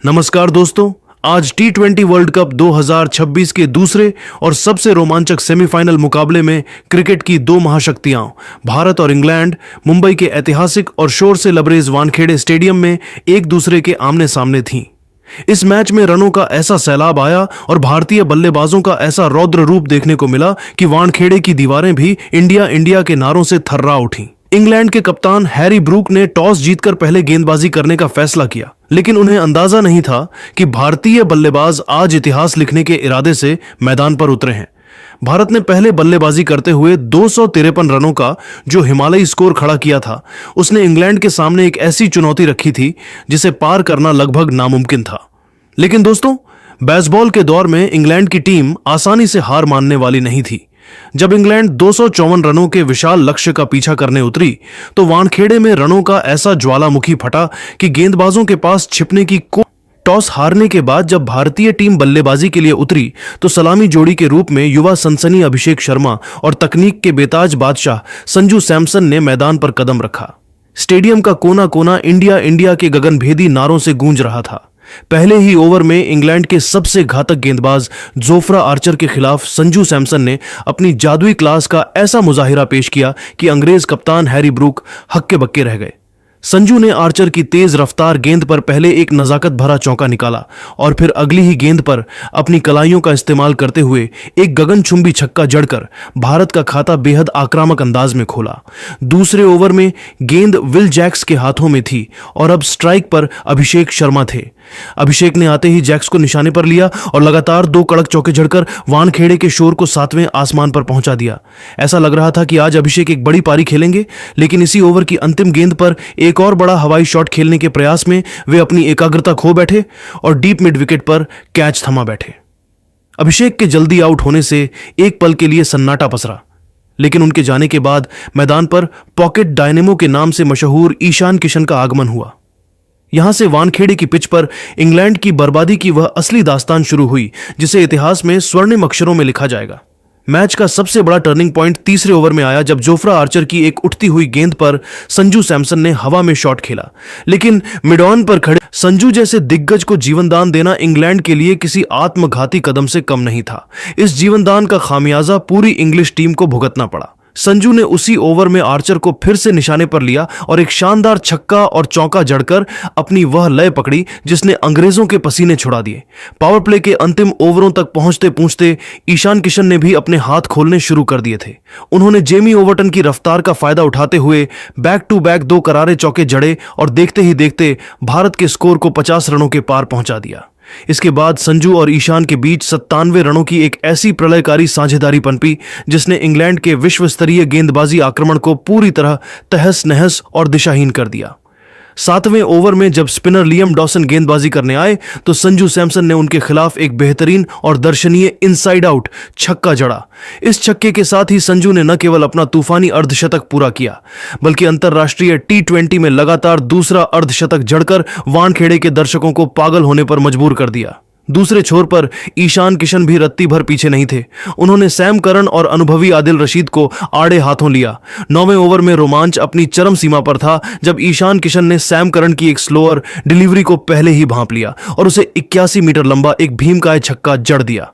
नमस्कार दोस्तों, आज टी20 वर्ल्ड कप 2026 के दूसरे और सबसे रोमांचक सेमीफाइनल मुकाबले में क्रिकेट की दो महाशक्तियां भारत और इंग्लैंड मुंबई के ऐतिहासिक और शोर से लबरेज वानखेड़े स्टेडियम में एक दूसरे के आमने सामने थीं। इस मैच में रनों का ऐसा सैलाब आया और भारतीय बल्लेबाजों का ऐसा रौद्र रूप देखने को मिला कि वानखेड़े की दीवारें भी इंडिया इंडिया के नारों से थर्रा उठीं। इंग्लैंड के कप्तान हैरी ब्रूक ने टॉस जीतकर पहले गेंदबाजी करने का फैसला किया, लेकिन उन्हें अंदाजा नहीं था कि भारतीय बल्लेबाज आज इतिहास लिखने के इरादे से मैदान पर उतरे हैं। भारत ने पहले बल्लेबाजी करते हुए 253 रनों का जो हिमालयी स्कोर खड़ा किया था, उसने इंग्लैंड के सामने एक ऐसी चुनौती रखी थी जिसे पार करना लगभग नामुमकिन था। लेकिन दोस्तों, बेसबॉल के दौर में इंग्लैंड की टीम आसानी से हार मानने वाली नहीं थी। जब इंग्लैंड 254 रनों के विशाल लक्ष्य का पीछा करने उतरी तो वानखेड़े में रनों का ऐसा ज्वालामुखी फटा कि गेंदबाजों के पास छिपने की टॉस हारने के बाद जब भारतीय टीम बल्लेबाजी के लिए उतरी तो सलामी जोड़ी के रूप में युवा सनसनी अभिषेक शर्मा और तकनीक के बेताज बादशाह संजू सैमसन ने मैदान पर कदम रखा। स्टेडियम का कोना कोना इंडिया इंडिया के गगनभेदी नारों से गूंज रहा था। पहले ही ओवर में इंग्लैंड के सबसे घातक गेंदबाज जोफ्रा आर्चर के खिलाफ संजू सैमसन ने अपनी जादुई क्लास का ऐसा मुजाहिरा पेश किया कि अंग्रेज कप्तान हैरी ब्रूक हक्के बक्के रह गए। संजू ने आर्चर की तेज रफ्तार गेंद पर पहले एक नजाकत भरा चौका निकाला और फिर अगली ही गेंद पर अपनी कलाइयों का इस्तेमाल करते हुए एक गगनचुंबी छक्का जड़कर भारत का खाता बेहद आक्रामक अंदाज में खोला। दूसरे ओवर में गेंद विल जैक्स के हाथों में थी और अब स्ट्राइक पर अभिषेक शर्मा थे। अभिषेक ने आते ही जैक्स को निशाने पर लिया और लगातार 2 कड़क चौके जड़कर वानखेड़े के शोर को 7वें आसमान पर पहुंचा दिया। ऐसा लग रहा था कि आज अभिषेक एक बड़ी पारी खेलेंगे, लेकिन इसी ओवर की अंतिम गेंद पर एक और बड़ा हवाई शॉट खेलने के प्रयास में वे अपनी एकाग्रता खो बैठे और डीप मिड विकेट पर कैच थमा बैठे। अभिषेक के जल्दी आउट होने से एक पल के लिए सन्नाटा पसरा, लेकिन उनके जाने के बाद मैदान पर पॉकेट डायनेमो के नाम से मशहूर ईशान किशन का आगमन हुआ। यहां से वानखेड़े की पिच पर इंग्लैंड की बर्बादी की वह असली दास्तान शुरू हुई जिसे इतिहास में स्वर्णिम अक्षरों में लिखा जाएगा। मैच का सबसे बड़ा टर्निंग पॉइंट तीसरे ओवर में आया जब जोफ्रा आर्चर की एक उठती हुई गेंद पर संजू सैमसन ने हवा में शॉट खेला, लेकिन मिड ऑन पर खड़े संजू जैसे दिग्गज को जीवनदान देना इंग्लैंड के लिए किसी आत्मघाती कदम से कम नहीं था। इस जीवनदान का खामियाजा पूरी इंग्लिश टीम को भुगतना पड़ा। संजू ने उसी ओवर में आर्चर को फिर से निशाने पर लिया और एक शानदार छक्का और चौका जड़कर अपनी वह लय पकड़ी जिसने अंग्रेजों के पसीने छुड़ा दिए। पावर प्ले के अंतिम ओवरों तक पहुंचते पहुंचते ईशान किशन ने भी अपने हाथ खोलने शुरू कर दिए थे। उन्होंने जेमी ओवर्टन की रफ्तार का फायदा उठाते हुए बैक टू बैक 2 करारे चौके जड़े और देखते ही देखते भारत के स्कोर को 50 रनों के पार पहुंचा दिया। इसके बाद संजू और ईशान के बीच 97 रनों की एक ऐसी प्रलयकारी साझेदारी पनपी जिसने इंग्लैंड के विश्व स्तरीय गेंदबाजी आक्रमण को पूरी तरह तहस नहस और दिशाहीन कर दिया। 7वें ओवर में जब स्पिनर लियम डॉसन गेंदबाजी करने आए तो संजू सैमसन ने उनके खिलाफ एक बेहतरीन और दर्शनीय इनसाइड आउट छक्का जड़ा। इस छक्के के साथ ही संजू ने न केवल अपना तूफानी अर्धशतक पूरा किया, बल्कि अंतर्राष्ट्रीय टी20 में लगातार दूसरा अर्धशतक जड़कर वानखेड़े के दर्शकों को पागल होने पर मजबूर कर दिया। दूसरे छोर पर ईशान किशन भी रत्ती भर पीछे नहीं थे। उन्होंने सैम करन और अनुभवी आदिल रशीद को आड़े हाथों लिया। 9वें ओवर में रोमांच अपनी चरम सीमा पर था जब ईशान किशन ने सैम करन की एक स्लोअर डिलीवरी को पहले ही भांप लिया और उसे 81 मीटर लंबा एक भीमकाय छक्का जड़ दिया।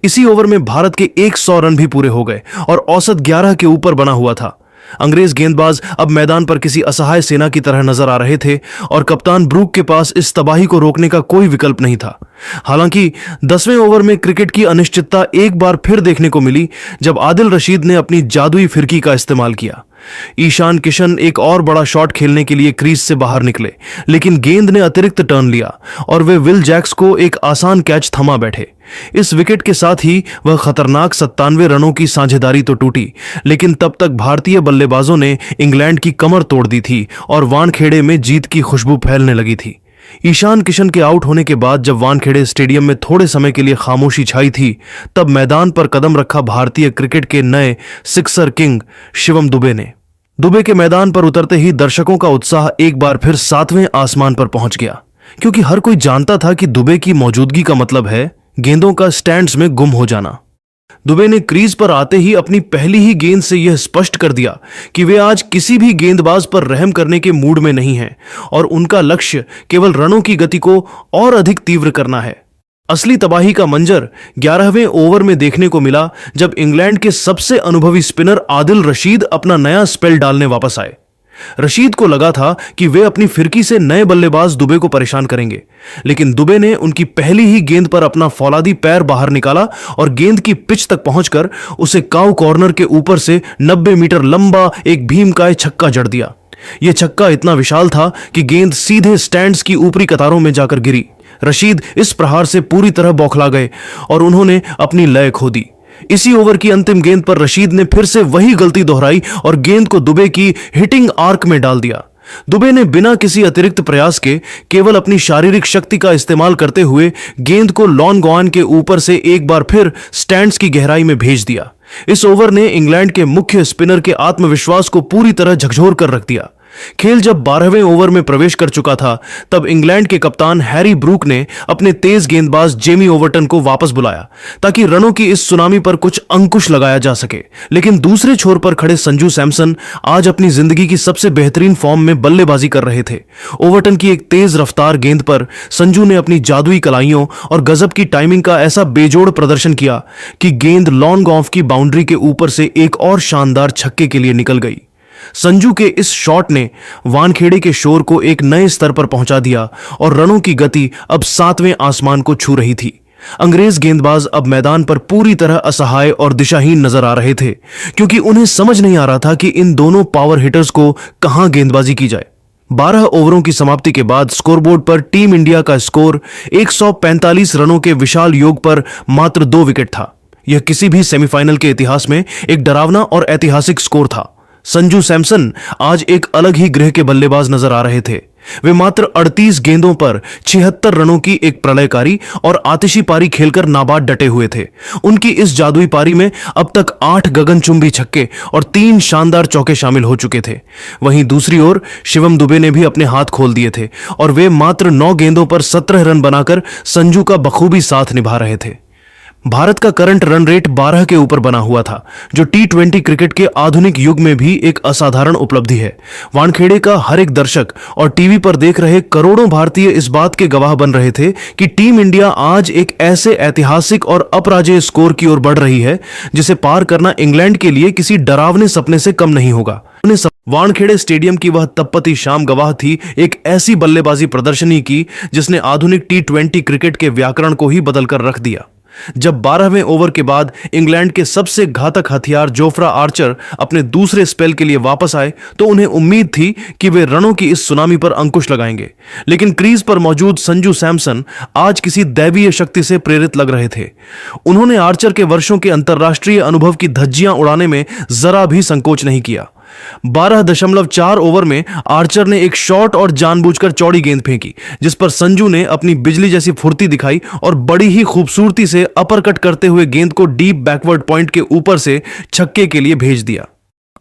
इसी ओवर में भारत के 100 रन भी पूरे हो गए और औसत 11 के ऊपर बना हुआ था। अंग्रेज गेंदबाज अब मैदान पर किसी असहाय सेना की तरह नजर आ रहे थे और कप्तान ब्रूक के पास इस तबाही को रोकने का कोई विकल्प नहीं था। हालांकि 10वें ओवर में क्रिकेट की अनिश्चितता एक बार फिर देखने को मिली जब आदिल रशीद ने अपनी जादुई फिरकी का इस्तेमाल किया। ईशान किशन एक और बड़ा शॉट खेलने के लिए क्रीज से बाहर निकले, लेकिन गेंद ने अतिरिक्त टर्न लिया और वे विल जैक्स को एक आसान कैच थमा बैठे। इस विकेट के साथ ही वह खतरनाक 97 रनों की साझेदारी तो टूटी, लेकिन तब तक भारतीय बल्लेबाजों ने इंग्लैंड की कमर तोड़ दी थी और वानखेड़े में जीत की खुशबू फैलने लगी थी। ईशान किशन के आउट होने के बाद जब वानखेड़े स्टेडियम में थोड़े समय के लिए खामोशी छाई थी, तब मैदान पर कदम रखा भारतीय क्रिकेट के नए सिक्सर किंग शिवम दुबे ने। दुबे के मैदान पर उतरते ही दर्शकों का उत्साह एक बार फिर 7वें आसमान पर पहुंच गया, क्योंकि हर कोई जानता था कि दुबे की मौजूदगी का मतलब है गेंदों का स्टैंड्स में गुम हो जाना। दुबे ने क्रीज पर आते ही अपनी पहली ही गेंद से यह स्पष्ट कर दिया कि वे आज किसी भी गेंदबाज पर रहम करने के मूड में नहीं हैं और उनका लक्ष्य केवल रनों की गति को और अधिक तीव्र करना है। असली तबाही का मंजर 11वें ओवर में देखने को मिला जब इंग्लैंड के सबसे अनुभवी स्पिनर आदिल रशीद अपना नया स्पेल डालने वापस आए। रशीद को लगा था कि वे अपनी फिरकी से नए बल्लेबाज दुबे को परेशान करेंगे, लेकिन दुबे ने उनकी पहली ही गेंद पर अपना फौलादी पैर बाहर निकाला और गेंद की पिच तक पहुंचकर उसे काउ कॉर्नर के ऊपर से 90 मीटर लंबा एक भीमकाय छक्का जड़ दिया। यह छक्का इतना विशाल था कि गेंद सीधे स्टैंड्स की ऊपरी कतारों में जाकर गिरी। रशीद इस प्रहार से पूरी तरह बौखला गए और उन्होंने अपनी लय खो दी। इसी ओवर की अंतिम गेंद पर रशीद ने फिर से वही गलती दोहराई और गेंद को दुबे की हिटिंग आर्क में डाल दिया। दुबे ने बिना किसी अतिरिक्त प्रयास के केवल अपनी शारीरिक शक्ति का इस्तेमाल करते हुए गेंद को लॉन गॉन के ऊपर से एक बार फिर स्टैंड्स की गहराई में भेज दिया। इस ओवर ने इंग्लैंड के मुख्य स्पिनर के आत्मविश्वास को पूरी तरह झकझोर कर रख दिया। खेल जब 12वें ओवर में प्रवेश कर चुका था तब इंग्लैंड के कप्तान हैरी ब्रूक ने अपने तेज गेंदबाज जेमी ओवर्टन को वापस बुलाया ताकि रनों की इस सुनामी पर कुछ अंकुश लगाया जा सके। लेकिन दूसरे छोर पर खड़े संजू सैमसन आज अपनी जिंदगी की सबसे बेहतरीन फॉर्म में बल्लेबाजी कर रहे थे। ओवर्टन की एक तेज रफ्तार गेंद पर संजू ने अपनी जादुई कलाइयों और गजब की टाइमिंग का ऐसा बेजोड़ प्रदर्शन किया कि गेंद लॉन्ग ऑफ की बाउंड्री के ऊपर से एक और शानदार छक्के के लिए निकल गई। संजू के इस शॉट ने वानखेड़े के शोर को एक नए स्तर पर पहुंचा दिया और रनों की गति अब 7वें आसमान को छू रही थी। अंग्रेज गेंदबाज अब मैदान पर पूरी तरह असहाय और दिशाहीन नजर आ रहे थे क्योंकि उन्हें समझ नहीं आ रहा था कि इन दोनों पावर हिटर्स को कहां गेंदबाजी की जाए। 12 ओवरों की समाप्ति के बाद स्कोरबोर्ड पर टीम इंडिया का स्कोर 145 रनों के विशाल योग पर मात्र 2 विकेट था। यह किसी भी सेमीफाइनल के इतिहास में एक डरावना और ऐतिहासिक स्कोर था। संजू सैमसन आज एक अलग ही ग्रह के बल्लेबाज नजर आ रहे थे। वे मात्र 38 गेंदों पर 76 रनों की एक प्रलयकारी और आतिशी पारी खेलकर नाबाद डटे हुए थे। उनकी इस जादुई पारी में अब तक 8 गगनचुंबी छक्के और 3 शानदार चौके शामिल हो चुके थे। वहीं दूसरी ओर शिवम दुबे ने भी अपने हाथ खोल दिए थे और वे मात्र 9 गेंदों पर 17 रन बनाकर संजू का बखूबी साथ निभा रहे थे। भारत का करंट रन रेट 12 के ऊपर बना हुआ था, जो T20 क्रिकेट के आधुनिक युग में भी एक असाधारण उपलब्धि है। वानखेड़े का हर एक दर्शक और टीवी पर देख रहे करोड़ों भारतीय इस बात के गवाह बन रहे थे कि टीम इंडिया आज एक ऐसे ऐतिहासिक और अपराजेय स्कोर की ओर बढ़ रही है जिसे पार करना इंग्लैंड के लिए किसी डरावने सपने से कम नहीं होगा। वानखेड़े स्टेडियम की वह तपती शाम गवाह थी एक ऐसी बल्लेबाजी प्रदर्शनी की जिसने आधुनिक T20 क्रिकेट के व्याकरण को ही बदल कर रख दिया। जब 12वें ओवर के बाद इंग्लैंड के सबसे घातक हथियार जोफ्रा आर्चर अपने दूसरे स्पेल के लिए वापस आए तो उन्हें उम्मीद थी कि वे रनों की इस सुनामी पर अंकुश लगाएंगे, लेकिन क्रीज पर मौजूद संजू सैमसन आज किसी दैवीय शक्ति से प्रेरित लग रहे थे। उन्होंने आर्चर के वर्षों के अंतर्राष्ट्रीय अनुभव की धज्जियां उड़ाने में जरा भी संकोच नहीं किया। 12.4 ओवर में आर्चर ने एक शॉट और जानबूझकर चौड़ी गेंद फेंकी जिस पर संजू ने अपनी बिजली जैसी फुर्ती दिखाई और बड़ी ही खूबसूरती से अपरकट करते हुए गेंद को डीप बैकवर्ड पॉइंट के ऊपर से छक्के के लिए भेज दिया।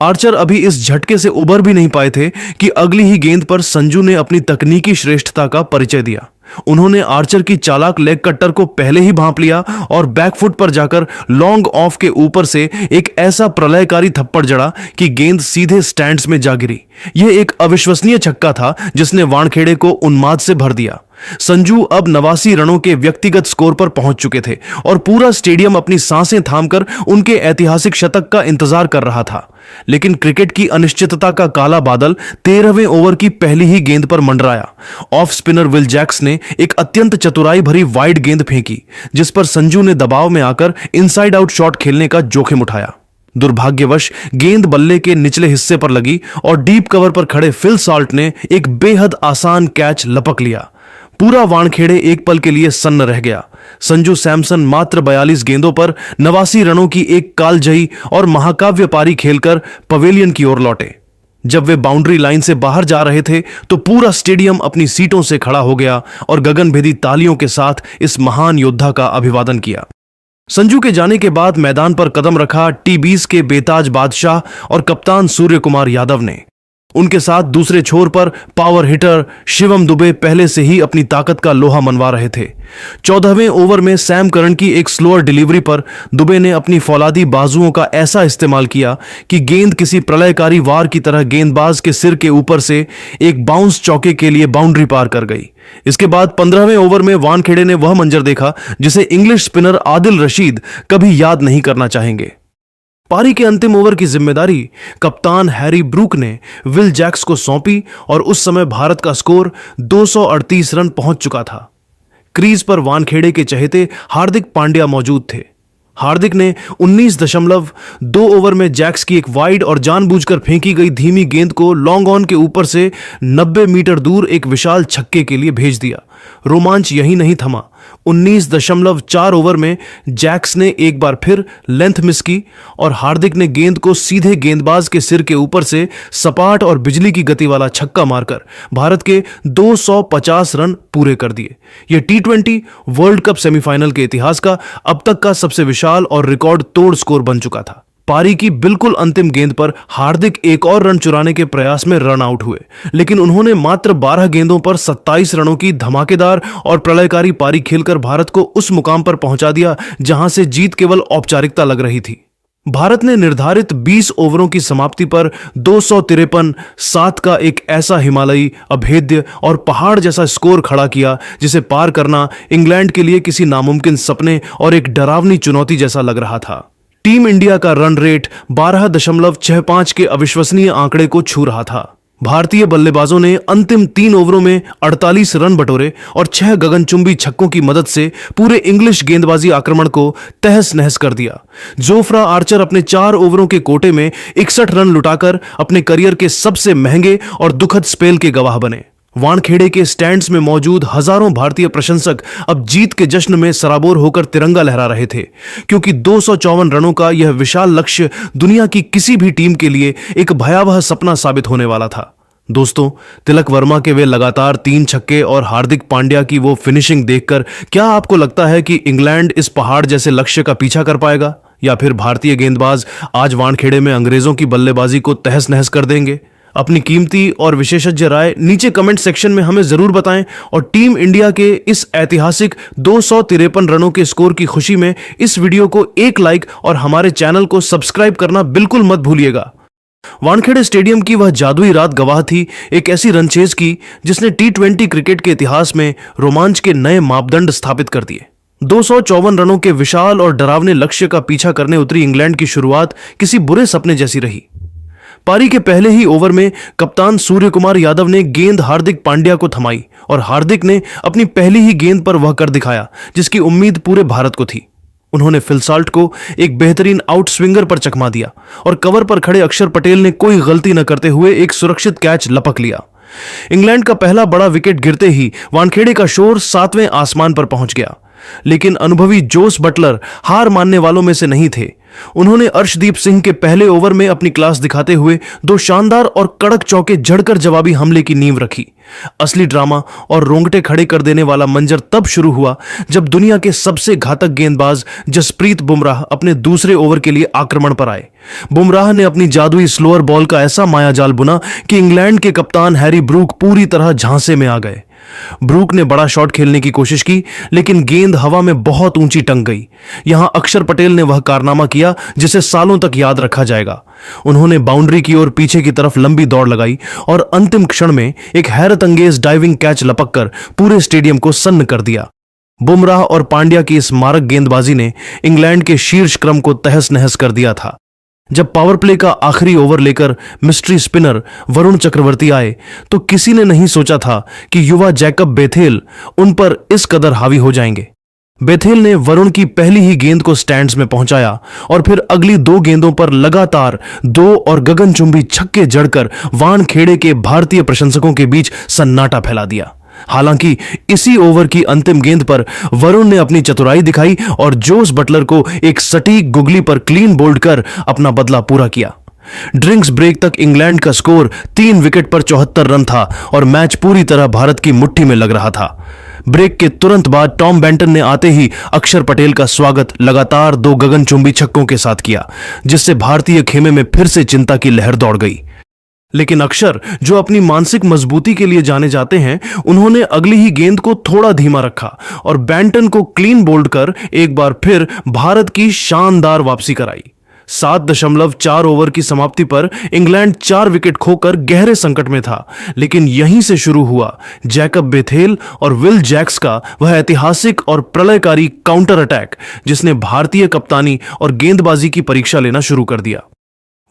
आर्चर अभी इस झटके से उबर भी नहीं पाए थे कि अगली ही गेंद पर संजू ने अपनी तकनीकी श्रेष्ठता का परिचय दिया। उन्होंने आर्चर की चालाक लेग कट्टर को पहले ही भांप लिया और बैकफुट पर जाकर लॉन्ग ऑफ के ऊपर से एक ऐसा प्रलयकारी थप्पड़ जड़ा कि गेंद सीधे स्टैंड्स में जा गिरी। यह एक अविश्वसनीय छक्का था जिसने वानखेड़े को उन्माद से भर दिया। संजू अब 89 रनों के व्यक्तिगत स्कोर पर पहुंच चुके थे और पूरा स्टेडियम अपनी सांसें थामकर उनके ऐतिहासिक शतक का इंतजार कर रहा था। लेकिन क्रिकेट की अनिश्चितता का काला बादल 13वें ओवर की पहली ही गेंद पर मंडराया। ऑफ स्पिनर विल जैक्स ने एक अत्यंत चतुराई भरी वाइड गेंद फेंकी जिस पर संजू ने दबाव में आकर इनसाइड आउट शॉट खेलने का जोखिम उठाया। दुर्भाग्यवश गेंद बल्ले के निचले हिस्से पर लगी और डीप कवर पर खड़े फिल सॉल्ट ने एक बेहद आसान कैच लपक लिया। पूरा वानखेड़े एक पल के लिए सन्न रह गया। संजू सैमसन मात्र 42 गेंदों पर 89 रनों की एक कालजयी और महाकाव्य पारी खेलकर पवेलियन की ओर लौटे। जब वे बाउंड्री लाइन से बाहर जा रहे थे तो पूरा स्टेडियम अपनी सीटों से खड़ा हो गया और गगनभेदी तालियों के साथ इस महान योद्धा का अभिवादन किया। संजू के जाने के बाद मैदान पर कदम रखा T20 के बेताज बादशाह और कप्तान सूर्य कुमार यादव ने। उनके साथ दूसरे छोर पर पावर हिटर शिवम दुबे पहले से ही अपनी ताकत का लोहा मनवा रहे थे। 14वें ओवर में सैम करन की एक स्लोअर डिलीवरी पर दुबे ने अपनी फौलादी बाजुओं का ऐसा इस्तेमाल किया कि गेंद किसी प्रलयकारी वार की तरह गेंदबाज के सिर के ऊपर से एक बाउंस चौके के लिए बाउंड्री पार कर गई। इसके बाद 15वें ओवर में वानखेड़े ने वह मंजर देखा जिसे इंग्लिश स्पिनर आदिल रशीद कभी याद नहीं करना चाहेंगे। पारी के अंतिम ओवर की जिम्मेदारी कप्तान हैरी ब्रूक ने विल जैक्स को सौंपी और उस समय भारत का स्कोर 238 रन पहुंच चुका था। क्रीज पर वानखेड़े के चहेते हार्दिक पांड्या मौजूद थे। हार्दिक ने 19.2 ओवर में जैक्स की एक वाइड और जानबूझकर फेंकी गई धीमी गेंद को लॉन्ग ऑन के ऊपर से 90 मीटर दूर एक विशाल छक्के के लिए भेज दिया। रोमांच यही नहीं थमा। 19.4 ओवर में जैक्स ने एक बार फिर लेंथ मिस की और हार्दिक ने गेंद को सीधे गेंदबाज के सिर के ऊपर से सपाट और बिजली की गति वाला छक्का मारकर भारत के 250 रन पूरे कर दिए। यह T20 वर्ल्ड कप सेमीफाइनल के इतिहास का अब तक का सबसे विशाल और रिकॉर्ड तोड़ स्कोर बन चुका था। पारी की बिल्कुल अंतिम गेंद पर हार्दिक एक और रन चुराने के प्रयास में रन आउट हुए, लेकिन उन्होंने मात्र 12 गेंदों पर 27 रनों की धमाकेदार और प्रलयकारी पारी खेलकर भारत को उस मुकाम पर पहुंचा दिया जहां से जीत केवल औपचारिकता लग रही थी। भारत ने निर्धारित 20 ओवरों की समाप्ति पर 253 का एक ऐसा हिमालयी अभेद्य और पहाड़ जैसा स्कोर खड़ा किया जिसे पार करना इंग्लैंड के लिए किसी नामुमकिन सपने और एक डरावनी चुनौती जैसा लग रहा था। टीम इंडिया का रन रेट 12.65 के अविश्वसनीय आंकड़े को छू रहा था। भारतीय बल्लेबाजों ने अंतिम 3 ओवरों में 48 रन बटोरे और 6 गगनचुंबी छक्कों की मदद से पूरे इंग्लिश गेंदबाजी आक्रमण को तहस नहस कर दिया। जोफ्रा आर्चर अपने 4 ओवरों के कोटे में 61 रन लुटाकर अपने करियर के सबसे महंगे और दुखद स्पेल के गवाह बने। वानखेड़े के स्टैंड्स में मौजूद हजारों भारतीय प्रशंसक अब जीत के जश्न में सराबोर होकर तिरंगा लहरा रहे थे, क्योंकि 254 रनों का यह विशाल लक्ष्य दुनिया की किसी भी टीम के लिए एक भयावह सपना साबित होने वाला था। दोस्तों, तिलक वर्मा के वे लगातार 3 छक्के और हार्दिक पांड्या की वो फिनिशिंग देखकर क्या आपको लगता है कि इंग्लैंड इस पहाड़ जैसे लक्ष्य का पीछा कर पाएगा, या फिर भारतीय गेंदबाज आज वानखेड़े में अंग्रेजों की बल्लेबाजी को तहस नहस कर देंगे? अपनी कीमती और विशेषज्ञ राय नीचे कमेंट सेक्शन में हमें जरूर बताएं और टीम इंडिया के इस ऐतिहासिक 253 रनों के स्कोर की खुशी में इस वीडियो को एक लाइक और हमारे चैनल को सब्सक्राइब करना बिल्कुल मत भूलिएगा। वानखेड़े स्टेडियम की वह जादुई रात गवाह थी एक ऐसी रनचेज की जिसने T20 क्रिकेट के इतिहास में रोमांच के नए मापदंड स्थापित कर दिए। 254 रनों के विशाल और डरावने लक्ष्य का पीछा करने उतरी इंग्लैंड की शुरुआत किसी बुरे सपने जैसी रही। पारी के पहले ही ओवर में कप्तान सूर्य कुमार यादव ने गेंद हार्दिक पांड्या को थमाई और हार्दिक ने अपनी पहली ही गेंद पर वह कर दिखाया जिसकी उम्मीद पूरे भारत को थी। उन्होंने फिल साल्ट को एक बेहतरीन आउट स्विंगर पर चकमा दिया और कवर पर खड़े अक्षर पटेल ने कोई गलती न करते हुए एक सुरक्षित कैच लपक लिया। इंग्लैंड का पहला बड़ा विकेट गिरते ही वानखेड़े का शोर 7वें आसमान पर पहुंच गया, लेकिन अनुभवी जोस बटलर हार मानने वालों में से नहीं थे। उन्होंने अर्शदीप सिंह के पहले ओवर में अपनी क्लास दिखाते हुए 2 शानदार और कड़क चौके जड़कर जवाबी हमले की नींव रखी। असली ड्रामा और रोंगटे खड़े कर देने वाला मंजर तब शुरू हुआ जब दुनिया के सबसे घातक गेंदबाज जसप्रीत बुमराह अपने दूसरे ओवर के लिए आक्रमण पर आए। बुमराह ने अपनी जादुई स्लोअर बॉल का ऐसा मायाजाल बुना कि इंग्लैंड के कप्तान हैरी ब्रूक पूरी तरह झांसे में आ गए। ब्रूक ने बड़ा शॉट खेलने की कोशिश की, लेकिन गेंद हवा में बहुत ऊंची टंग गई। यहां अक्षर पटेल ने वह कारनामा किया जिसे सालों तक याद रखा जाएगा। उन्होंने बाउंड्री की ओर पीछे की तरफ लंबी दौड़ लगाई और अंतिम क्षण में एक हैरत अंगेज डाइविंग कैच लपककर पूरे स्टेडियम को सन्न कर दिया। बुमराह और पांड्या की इस मारक गेंदबाजी ने इंग्लैंड के शीर्ष क्रम को तहस नहस कर दिया था। जब पावर प्ले का आखिरी ओवर लेकर मिस्ट्री स्पिनर वरुण चक्रवर्ती आए तो किसी ने नहीं सोचा था कि युवा जैकब बेथेल उन पर इस कदर हावी हो जाएंगे। बेथेल ने वरुण की पहली ही गेंद को स्टैंड्स में पहुंचाया और फिर अगली 2 गेंदों पर लगातार 2 और गगनचुंबी छक्के जड़कर वानखेड़े के भारतीय प्रशंसकों के बीच सन्नाटा फैला दिया। हालांकि इसी ओवर की अंतिम गेंद पर वरुण ने अपनी चतुराई दिखाई और जोस बटलर को एक सटीक गुगली पर क्लीन बोल्ड कर अपना बदला पूरा किया। ड्रिंक्स ब्रेक तक इंग्लैंड का स्कोर 3 विकेट पर 74 रन था और मैच पूरी तरह भारत की मुट्ठी में लग रहा था। ब्रेक के तुरंत बाद टॉम बेंटन ने आते ही अक्षर पटेल का स्वागत लगातार 2 गगनचुंबी छक्कों के साथ किया, जिससे भारतीय खेमे में फिर से चिंता की लहर दौड़ गई। लेकिन अक्षर, जो अपनी मानसिक मजबूती के लिए जाने जाते हैं, उन्होंने अगली ही गेंद को थोड़ा धीमा रखा और बैंटन को क्लीन बोल्ड कर एक बार फिर भारत की शानदार वापसी कराई। 7.4 ओवर की समाप्ति पर इंग्लैंड 4 विकेट खोकर गहरे संकट में था, लेकिन यहीं से शुरू हुआ जैकब बेथेल और विल जैक्स का वह ऐतिहासिक और प्रलयकारी काउंटर अटैक, जिसने भारतीय कप्तानी और गेंदबाजी की परीक्षा लेना शुरू कर दिया।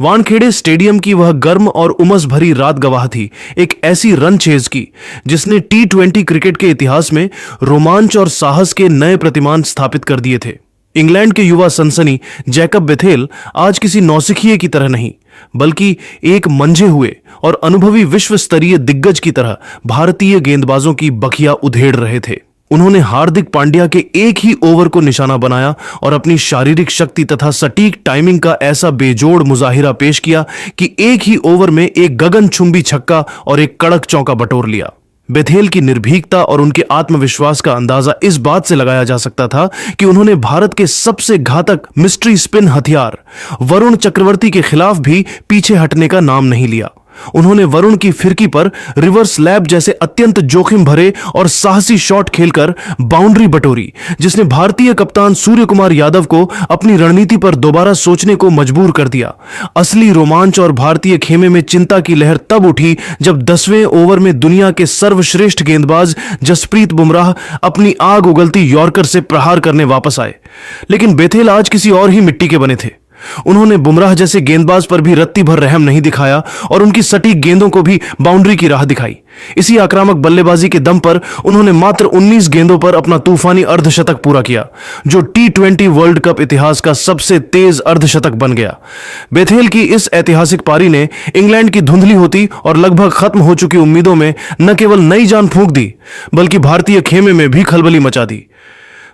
वानखेड़े स्टेडियम की वह गर्म और उमस भरी रात गवाह थी एक ऐसी रन चेज की जिसने T20 क्रिकेट के इतिहास में रोमांच और साहस के नए प्रतिमान स्थापित कर दिए थे। इंग्लैंड के युवा सनसनी जैकब बेथेल आज किसी नौसिखिए की तरह नहीं, बल्कि एक मंझे हुए और अनुभवी विश्व स्तरीय दिग्गज की तरह भारतीय गेंदबाजों की बखिया उधेड़ रहे थे। उन्होंने हार्दिक पांड्या के एक ही ओवर को निशाना बनाया और अपनी शारीरिक शक्ति तथा सटीक टाइमिंग का ऐसा बेजोड़ मुजाहिरा पेश किया कि एक ही ओवर में एक गगनचुंबी छक्का और एक कड़क चौका बटोर लिया। बेथेल की निर्भीकता और उनके आत्मविश्वास का अंदाजा इस बात से लगाया जा सकता था कि उन्होंने भारत के सबसे घातक मिस्ट्री स्पिन हथियार वरुण चक्रवर्ती के खिलाफ भी पीछे हटने का नाम नहीं लिया। उन्होंने वरुण की फिरकी पर रिवर्स लैप जैसे अत्यंत जोखिम भरे और साहसी शॉट खेलकर बाउंड्री बटोरी, जिसने भारतीय कप्तान सूर्य कुमार यादव को अपनी रणनीति पर दोबारा सोचने को मजबूर कर दिया। असली रोमांच और भारतीय खेमे में चिंता की लहर तब उठी जब 10वें ओवर में दुनिया के सर्वश्रेष्ठ गेंदबाज जसप्रीत बुमराह अपनी आग उगलती यॉर्कर से प्रहार करने वापस आए। लेकिन बेथेल आज किसी और ही मिट्टी के बने थे। उन्होंने बुमराह जैसे गेंदबाज पर भी रत्ती भर रहम नहीं दिखाया और उनकी सटीक गेंदों को भी बाउंड्री की राह दिखाई। इसी आक्रामक बल्लेबाजी के दम पर उन्होंने मात्र 19 गेंदों पर अपना तूफानी अर्धशतक पूरा किया, जो T20 वर्ल्ड कप इतिहास का सबसे तेज अर्धशतक बन गया। बेथेल की इस ऐतिहासिक पारी ने इंग्लैंड की धुंधली होती और लगभग खत्म हो चुकी उम्मीदों में न केवल नई जान फूंक दी, बल्कि भारतीय खेमे में भी खलबली मचा दी।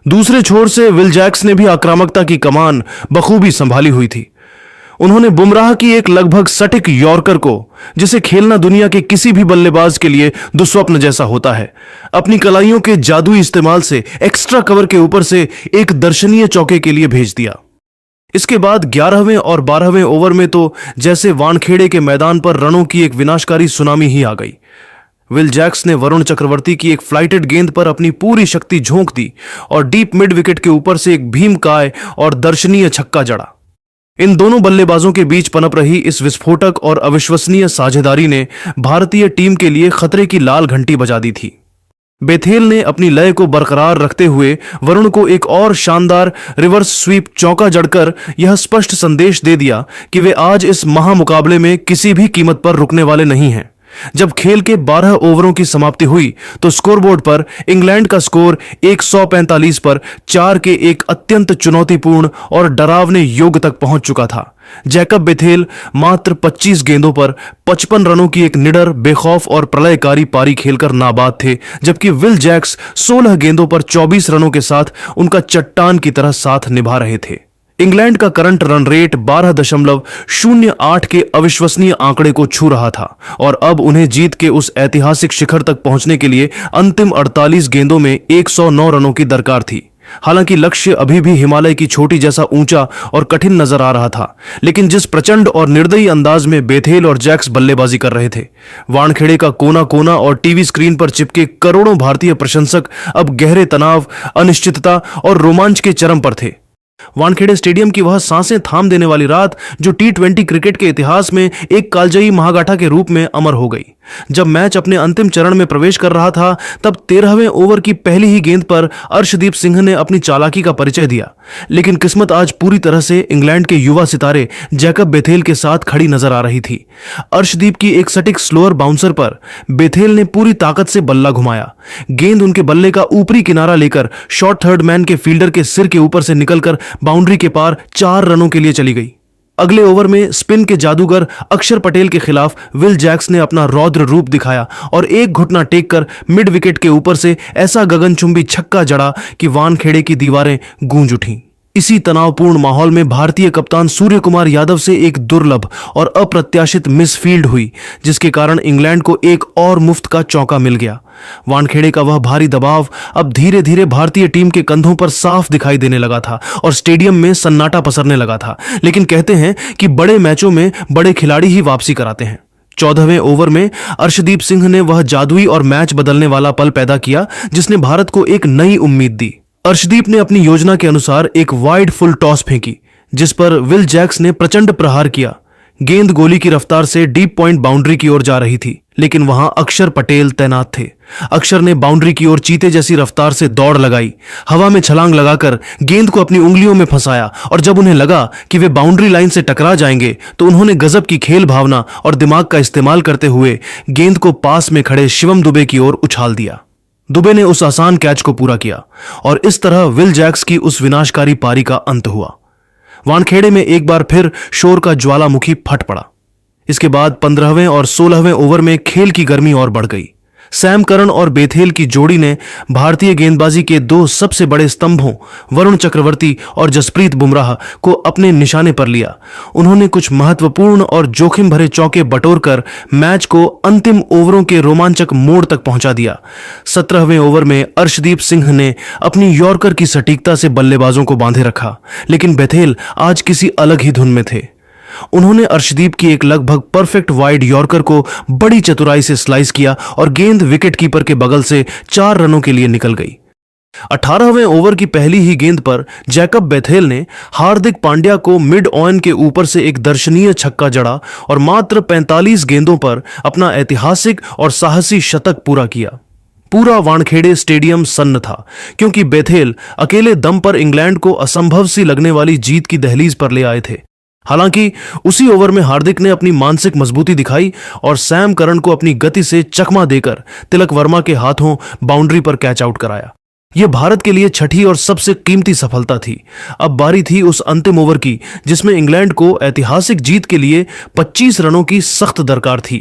दूसरे छोर से विल जैक्स ने भी आक्रामकता की कमान बखूबी संभाली हुई थी। उन्होंने बुमराह की एक लगभग सटीक यॉर्कर को, जिसे खेलना दुनिया के किसी भी बल्लेबाज के लिए दुस्वप्न जैसा होता है, अपनी कलाइयों के जादुई इस्तेमाल से एक्स्ट्रा कवर के ऊपर से एक दर्शनीय चौके के लिए भेज दिया। इसके बाद 11वें और 12वें ओवर में तो जैसे वानखेड़े के मैदान पर रनों की एक विनाशकारी सुनामी ही आ गई। विल जैक्स ने वरुण चक्रवर्ती की एक फ्लाइटेड गेंद पर अपनी पूरी शक्ति झोंक दी और डीप मिड विकेट के ऊपर से एक भीमकाय और दर्शनीय छक्का जड़ा। इन दोनों बल्लेबाजों के बीच पनप रही इस विस्फोटक और अविश्वसनीय साझेदारी ने भारतीय टीम के लिए खतरे की लाल घंटी बजा दी थी। बेथेल ने अपनी लय को बरकरार रखते हुए वरुण को एक और शानदार रिवर्स स्वीप चौका जड़कर यह स्पष्ट संदेश दे दिया कि वे आज इस महामुकाबले में किसी भी कीमत पर रुकने वाले नहीं हैं। जब खेल के 12 ओवरों की समाप्ति हुई तो स्कोरबोर्ड पर इंग्लैंड का स्कोर 145 पर 4 के एक अत्यंत चुनौतीपूर्ण और डरावने योग तक पहुंच चुका था। जैकब बेथेल मात्र 25 गेंदों पर 55 रनों की एक निडर, बेखौफ और प्रलयकारी पारी खेलकर नाबाद थे, जबकि विल जैक्स 16 गेंदों पर 24 रनों के साथ उनका चट्टान की तरह साथ निभा रहे थे। इंग्लैंड का करंट रन रेट 12.08 के अविश्वसनीय आंकड़े को छू रहा था और अब उन्हें जीत के उस ऐतिहासिक शिखर तक पहुंचने के लिए अंतिम 48 गेंदों में 109 रनों की दरकार थी। हालांकि लक्ष्य अभी भी हिमालय की चोटी जैसा ऊंचा और कठिन नजर आ रहा था, लेकिन जिस प्रचंड और निर्दयी अंदाज में बेथेल और जैक्स बल्लेबाजी कर रहे थे, वानखेड़े का कोना कोना और टीवी स्क्रीन पर चिपके करोड़ों भारतीय प्रशंसक अब गहरे तनाव, अनिश्चितता और रोमांच के चरम पर थे। वानखेड़े स्टेडियम की वह सांसें थाम देने वाली रात जो T20 क्रिकेट के इतिहास में एक कालजयी महागाठा के रूप में अमर हो गई। जब मैच अपने अंतिम चरण में प्रवेश कर रहा था तब 13वें ओवर की पहली ही गेंद पर अर्शदीप सिंह ने अपनी चालाकी का परिचय दिया, लेकिन किस्मत आज पूरी तरह से इंग्लैंड के युवा सितारे जैकब बेथेल के साथ खड़ी नजर आ रही थी। अर्शदीप की एक सटीक स्लोअर बाउंसर पर बेथेल ने पूरी ताकत से बल्ला घुमाया। गेंद उनके बल्ले का ऊपरी किनारा लेकर शॉर्ट थर्ड मैन के फील्डर के सिर के ऊपर से निकलकर बाउंड्री के पार 4 रनों के लिए चली गई। अगले ओवर में स्पिन के जादूगर अक्षर पटेल के खिलाफ विल जैक्स ने अपना रौद्र रूप दिखाया और एक घुटना टेक कर मिड विकेट के ऊपर से ऐसा गगनचुंबी छक्का जड़ा कि वानखेड़े की दीवारें गूंज उठीं। इसी तनावपूर्ण माहौल में भारतीय कप्तान सूर्य कुमार यादव से एक दुर्लभ और अप्रत्याशित मिसफील्ड हुई, जिसके कारण इंग्लैंड को एक और मुफ्त का चौका मिल गया। वानखेड़े का वह भारी दबाव अब धीरे धीरे भारतीय टीम के कंधों पर साफ दिखाई देने लगा था और स्टेडियम में सन्नाटा पसरने लगा था। लेकिन कहते हैं कि बड़े मैचों में बड़े खिलाड़ी ही वापसी कराते हैं। 14वें ओवर में अर्शदीप सिंह ने वह जादुई और मैच बदलने वाला पल पैदा किया जिसने भारत को एक नई उम्मीद दी। अर्शदीप ने अपनी योजना के अनुसार एक वाइड फुल टॉस फेंकी जिस पर विल जैक्स ने प्रचंड प्रहार किया। गेंद गोली की रफ्तार से डीप पॉइंट बाउंड्री की ओर जा रही थी, लेकिन वहां अक्षर पटेल तैनात थे। अक्षर ने बाउंड्री की ओर चीते जैसी रफ्तार से दौड़ लगाई, हवा में छलांग लगाकर गेंद को अपनी उंगलियों में फंसाया और जब उन्हें लगा कि वे बाउंड्री लाइन से टकरा जाएंगे तो उन्होंने गजब की खेल भावना और दिमाग का इस्तेमाल करते हुए गेंद को पास में खड़े शिवम दुबे की ओर उछाल दिया। दुबे ने उस आसान कैच को पूरा किया और इस तरह विल जैक्स की उस विनाशकारी पारी का अंत हुआ। वानखेड़े में एक बार फिर शोर का ज्वालामुखी फट पड़ा। इसके बाद 15वें और 16वें ओवर में खेल की गर्मी और बढ़ गई। सैम करन और बेथेल की जोड़ी ने भारतीय गेंदबाजी के दो सबसे बड़े स्तंभों वरुण चक्रवर्ती और जसप्रीत बुमराह को अपने निशाने पर लिया। उन्होंने कुछ महत्वपूर्ण और जोखिम भरे चौके बटोरकर मैच को अंतिम ओवरों के रोमांचक मोड़ तक पहुंचा दिया। 17वें ओवर में अर्शदीप सिंह ने अपनी यॉर्कर की सटीकता से बल्लेबाजों को बांधे रखा, लेकिन बेथेल आज किसी अलग ही धुन में थे। उन्होंने अर्शदीप की एक लगभग परफेक्ट वाइड यॉर्कर को बड़ी चतुराई से स्लाइस किया और गेंद विकेट कीपर के बगल से 4 रनों के लिए निकल गई। 18वें ओवर की पहली ही गेंद पर जैकब बेथेल ने हार्दिक पांड्या को मिड ऑन के ऊपर से एक दर्शनीय छक्का जड़ा और मात्र 45 गेंदों पर अपना ऐतिहासिक और साहसी शतक पूरा किया। पूरा वानखेड़े स्टेडियम सन्न था क्योंकि बेथेल अकेले दम पर इंग्लैंड को असंभव सी लगने वाली जीत की दहलीज पर ले आए थे। हालांकि उसी ओवर में हार्दिक ने अपनी मानसिक मजबूती दिखाई और सैम करन को अपनी गति से चकमा देकर तिलक वर्मा के हाथों बाउंड्री पर कैच आउट कराया। यह भारत के लिए छठी और सबसे कीमती सफलता थी। अब बारी थी उस अंतिम ओवर की जिसमें इंग्लैंड को ऐतिहासिक जीत के लिए 25 रनों की सख्त दरकार थी।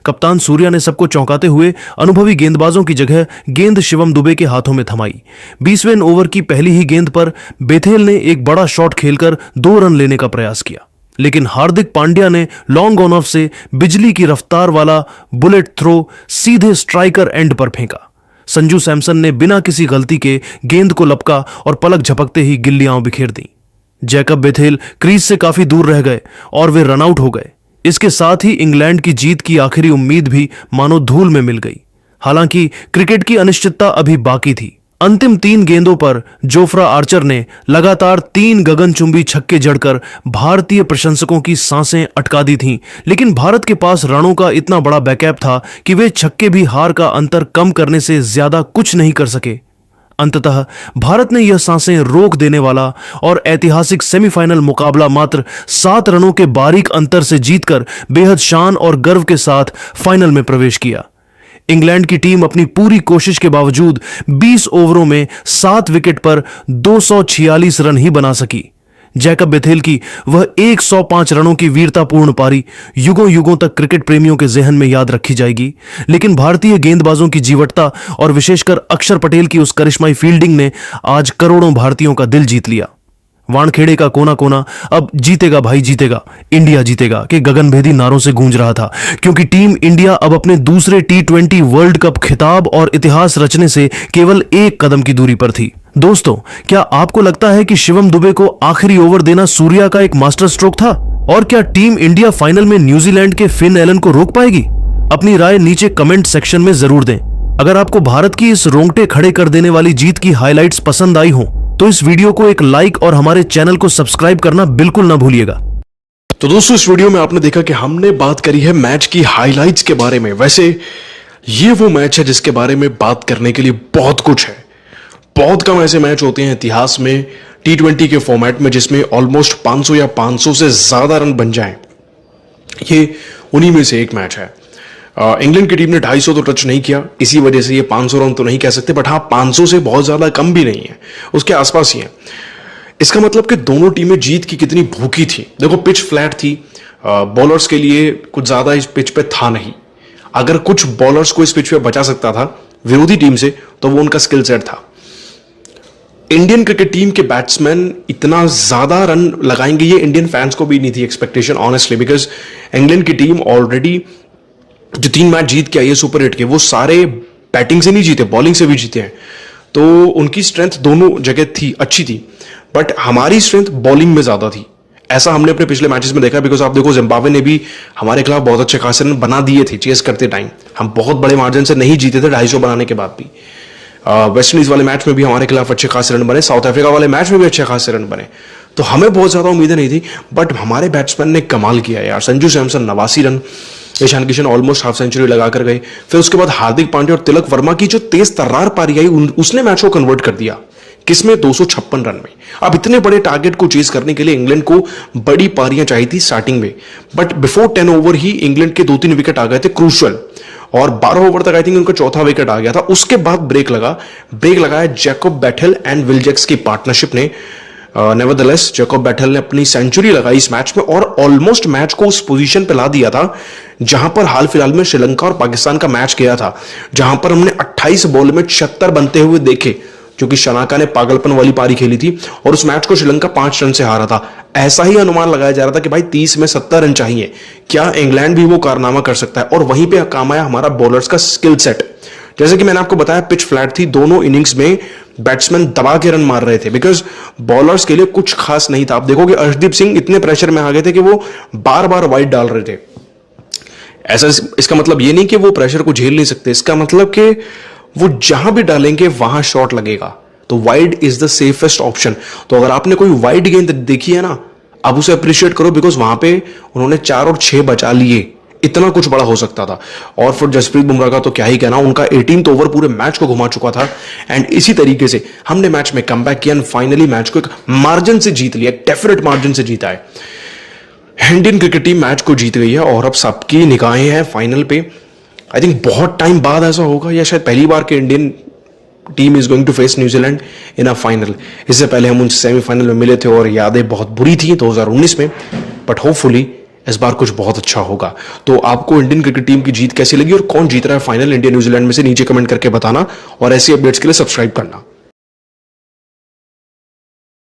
कप्तान सूर्या ने सबको चौंकाते हुए अनुभवी गेंदबाजों की जगह गेंद शिवम दुबे के हाथों में थमाई। 20वें ओवर की पहली ही गेंद पर बेथेल ने एक बड़ा शॉट खेलकर 2 रन लेने का प्रयास किया, लेकिन हार्दिक पांड्या ने लॉन्ग ऑन ऑफ से बिजली की रफ्तार वाला बुलेट थ्रो सीधे स्ट्राइकर एंड पर फेंका। संजू सैमसन ने बिना किसी गलती के गेंद को लपका और पलक झपकते ही गिल्लियां बिखेर दी। जैकब बेथेल क्रीज से काफी दूर रह गए और वे रन आउट हो गए। इसके साथ ही इंग्लैंड की जीत की आखिरी उम्मीद भी मानो धूल में मिल गई। हालांकि क्रिकेट की अनिश्चितता अभी बाकी थी। अंतिम 3 गेंदों पर जोफ्रा आर्चर ने लगातार 3 गगनचुंबी छक्के जड़कर भारतीय प्रशंसकों की सांसें अटका दी थीं, लेकिन भारत के पास रनों का इतना बड़ा बैकअप था कि वे छक्के भी हार का अंतर कम करने से ज्यादा कुछ नहीं कर सके। अंततः भारत ने यह सांसें रोक देने वाला और ऐतिहासिक सेमीफाइनल मुकाबला मात्र 7 रनों के बारीक अंतर से जीतकर बेहद शान और गर्व के साथ फाइनल में प्रवेश किया। इंग्लैंड की टीम अपनी पूरी कोशिश के बावजूद 20 ओवरों में 7 विकेट पर 246 रन ही बना सकी। जैकब बेथेल की वह 105 रनों की वीरतापूर्ण पारी युगों युगों तक क्रिकेट प्रेमियों के जहन में याद रखी जाएगी, लेकिन भारतीय गेंदबाजों की जीवटता और विशेषकर अक्षर पटेल की उस करिश्माई फील्डिंग ने आज करोड़ों भारतीयों का दिल जीत लिया। वानखेड़े का कोना कोना अब जीतेगा भाई जीतेगा, इंडिया जीतेगा के गगनभेदी नारों से गूंज रहा था, क्योंकि टीम इंडिया अब अपने दूसरे T20 वर्ल्ड कप खिताब और इतिहास रचने से केवल 1 कदम की दूरी पर थी। दोस्तों, क्या आपको लगता है कि शिवम दुबे को आखिरी ओवर देना सूर्या का एक मास्टर स्ट्रोक था? और क्या टीम इंडिया फाइनल में न्यूजीलैंड के फिन एलन को रोक पाएगी? अपनी राय नीचे कमेंट सेक्शन में जरूर दें। अगर आपको भारत की इस रोंगटे खड़े कर देने वाली जीत की हाइलाइट्स पसंद आई हो तो इस वीडियो को एक लाइक और हमारे चैनल को सब्सक्राइब करना बिल्कुल ना भूलिएगा। तो दोस्तों, इस वीडियो में आपने देखा कि हमने बात करी है मैच की हाइलाइट्स के बारे में। वैसे ये वो मैच है जिसके बारे में बात करने के लिए बहुत कुछ है। बहुत कम ऐसे मैच होते हैं इतिहास में T20 के फॉर्मेट में जिसमें ऑलमोस्ट 500 या 500 से ज्यादा रन बन जाएं। ये उन्हीं में से एक मैच है। इंग्लैंड की टीम ने 250 तो टच नहीं किया, इसी वजह से ये 500 रन तो नहीं कह सकते, बट हाँ 500 से बहुत ज्यादा कम भी नहीं है, उसके आसपास ही है। इसका मतलब कि दोनों टीमें जीत की कितनी भूखी थी। देखो, पिच फ्लैट थी, बॉलर्स के लिए कुछ ज्यादा इस पिच पे था नहीं। अगर कुछ बॉलर्स को इस पिच पे बचा सकता था विरोधी टीम से तो वो उनका स्किल सेट था। इंडियन क्रिकेट टीम के बैट्समैन इतना ज्यादा रन लगाएंगे ये इंडियन फैंस को भी नहीं थी एक्सपेक्टेशन ऑनेस्टली, बिकॉज इंग्लैंड की टीम ऑलरेडी जो 3 मैच जीत के आई है सुपर 8 के, वो सारे बैटिंग से नहीं जीते, बॉलिंग से भी जीते हैं। तो उनकी स्ट्रेंथ दोनों जगह थी, अच्छी थी, बट हमारी स्ट्रेंथ बॉलिंग में ज्यादा थी। ऐसा हमने अपने पिछले मैचेस में देखा, बिकॉज आप देखो जिम्बाब्वे ने भी हमारे खिलाफ बहुत अच्छे खासे रन बना दिए थे चेस करते टाइम। हम बहुत बड़े मार्जिन से नहीं जीते थे 250 बनाने के बाद भी। वेस्ट इंडीज वाले मैच में भी हमारे खिलाफ अच्छे खासे रन बने, साउथ अफ्रीका वाले मैच में भी अच्छे खासे रन बने, तो हमें बहुत ज्यादा उम्मीदें नहीं थी। बट हमारे बैट्समैन ने कमाल किया यार। Sanju Samson 89 run, Ishan Kishan almost half century लगाकर गए। फिर उसके बाद हार्दिक पांड्या और तिलक वर्मा की जो तेज तर्रार पारी आई उसने मैच को कन्वर्ट कर दिया। किसमें? 256 रन में। अब इतने बड़े टारगेट को चेज करने के लिए इंग्लैंड को बड़ी पारियां चाहिए थी स्टार्टिंग में, but before 10 over he England के 2-3 विकेट आ गए थे क्रूशियल, और 12 ओवर तक आई थिंक उनका चौथा विकेट आ गया था। उसके बाद ब्रेक लगाया Jacob battle and Will Jacks की पार्टनरशिप ने। नेवरदलेस जैकब बैटल ने अपनी सेंचुरी लगाई इस मैच में और ऑलमोस्ट मैच को उस पोजीशन पे ला दिया था जहां पर हाल फिलहाल में श्रीलंका और पाकिस्तान का मैच गया था, जहां पर हमने 28 बॉल में 76 बनते हुए देखे, जो कि शनाका ने पागलपन वाली पारी खेली थी और उस मैच को श्रीलंका 5 रन से हारा था। ऐसा ही अनुमान लगाया जा रहा था कि भाई 30 में 70 रन चाहिए, क्या इंग्लैंड भी वो कारनामा कर सकता है? और वहीं पे काम आया हमारा बॉलर्स का स्किल सेट। जैसे कि मैंने आपको बताया पिच फ्लैट थी, दोनों इनिंग्स में बैट्समैन दबा के रन मार रहे थे बिकॉज बॉलर्स के लिए कुछ खास नहीं था। आप देखोगे अर्शदीप सिंह इतने प्रेशर में आ गए थे कि वो बार बार वाइड डाल रहे थे। ऐसा इसका मतलब ये नहीं कि वो प्रेशर को झेल नहीं सकते, इसका मतलब कि वो जहां भी डालेंगे वहां शॉट लगेगा, तो wide is the safest option. तो अगर आपने कोई वाइड गेंद देखी है ना, अब उसे अप्रिशिएट करो बिकॉज वहां पे उन्होंने 4 और 6 बचा लिए, इतना कुछ बड़ा हो सकता था। और फिर जसप्रीत बुमराह का तो क्या ही कहना, उनका 18th ओवर पूरे मैच को घुमा चुका था। एंड इसी तरीके से हमने मैच में कमबैक किया एंड फाइनली मैच को एक मार्जिन से जीत लिया, एक डेफिनेट मार्जिन से जीता है। इंडियन क्रिकेट टीम मैच को जीत गई है और अब सबकी निगाहें हैं फाइनल पे। आई थिंक बहुत टाइम बाद ऐसा होगा, या शायद पहली बार के Indian team is going to face New Zealand in a final. इससे पहले हम उनसे सेमीफाइनल में मिले थे और यादें बहुत बुरी थी 2019 में, बट होपफुली इस बार कुछ बहुत अच्छा होगा। तो आपको इंडियन क्रिकेट टीम की जीत कैसी लगी और कौन जीत रहा है फाइनल इंडिया न्यूजीलैंड में से नीचे कमेंट करके बताना, और ऐसी अपडेट्स के लिए सब्सक्राइब करना।